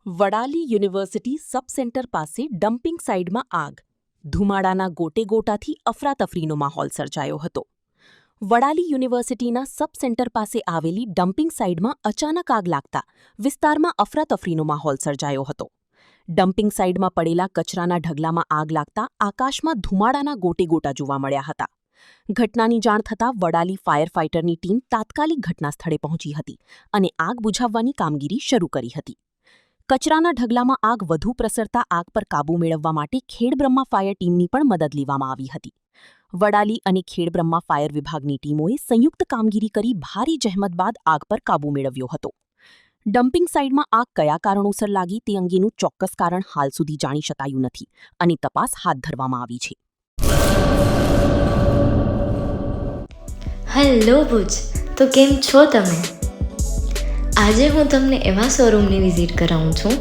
Vadali university સબ centre પાસે dumping સાઇટમાં આગ. ધુમાડાના ગોટે ગોટાથી અફરાતફરીનો માહોલ સર્જાયો હતો. વડાલી યુનિવર્સિટીના સબ સેન્ટર પાસે આવેલી ડમ્પિંગ સાઇટમાં અચાનક આગ લાગતા વિસ્તારમાં અફરાતફરીનો માહોલ સર્જાયો હતો. ડમ્પિંગ સાઇટમાં પડેલા કચરાના ઢગલામાં આગ લાગતા આકાશમાં ધુમાડાના ગોટે ગોટા જોવા મળ્યા હતા. ઘટનાની જાણ થતાં વડાલી ફાયર ફાઇટરની ટીમ તાત્કાલિક ઘટના સ્થળે પહોંચી હતી અને આગ બુઝાવવાની કામગીરી શરૂ કરી હતી. કચરાના ઢગલામાં આગ વધુ પ્રસરતા આગ પર કાબૂ મેળવવા માટે ખેડબ્રહ્મા ફાયર ટીમની પણ મદદ લેવામાં આવી હતી. વડાલી અને ખેડબ્રહ્મા ફાયર વિભાગની ટીમોએ સંયુક્ત કામગીરી કરી ભારે જહેમત બાદ આગ પર કાબૂ મેળવ્યો હતો. ડમ્પિંગ સાઇટમાં આગ કયા કારણોસર લાગી તે અંગેનું ચોક્કસ કારણ હાલ સુધી જાણી શકાયું નથી અને તપાસ હાથ ધરવામાં આવી છે. હેલો ભુજ, તો કેમ છો તમે? આજે હું તમને એવા શોરૂમની વિઝિટ કરાવું છું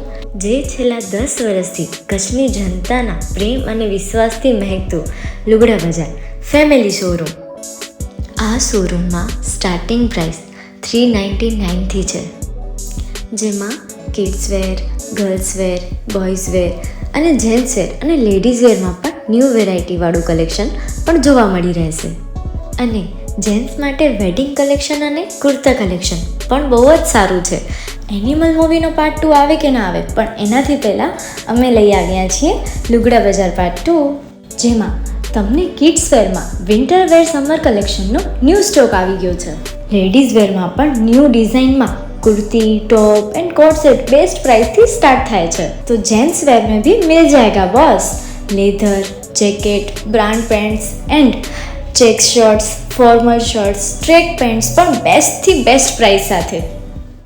જે છેલ્લા 10 વર્ષથી કચ્છની જનતાના પ્રેમ અને વિશ્વાસથી મહેકતું લુગડા બજાર ફેમિલી શોરૂમ. આ શોરૂમમાં સ્ટાર્ટિંગ પ્રાઇસ 399થી છે, જેમાં kids wear, girls wear, boys wear અને જેન્ટ્સ વેર અને લેડીઝ વેરમાં પણ ન્યૂ વેરાયટીવાળું કલેક્શન પણ જોવા મળી રહેશે. અને જેન્ટ્સ માટે વેડિંગ કલેક્શન અને કુર્તા કલેક્શન પણ બહુ જ સારું છે. એનિમલ મૂવીનો પાર્ટ 2 આવે કે ના આવે, પણ એનાથી પહેલાં અમે લઈ આવ્યા છીએ લુગડા બજાર પાર્ટ 2, જેમાં તમને કિડ્સ વેરમાં વિન્ટર વેર સમર કલેક્શનનો ન્યૂ સ્ટોક આવી ગયો છે. લેડીઝ વેરમાં પણ ન્યૂ ડિઝાઇનમાં kurti, top and coat set best price थी स्टार्ट થાય છે. तो जेंट्स वेयर में भी मिल जाएगा boss. Leather, jacket, brand pants and check shirts, formal shirts, track pants પણ બેસ્ટથી બેસ્ટ પ્રાઇસ સાથે.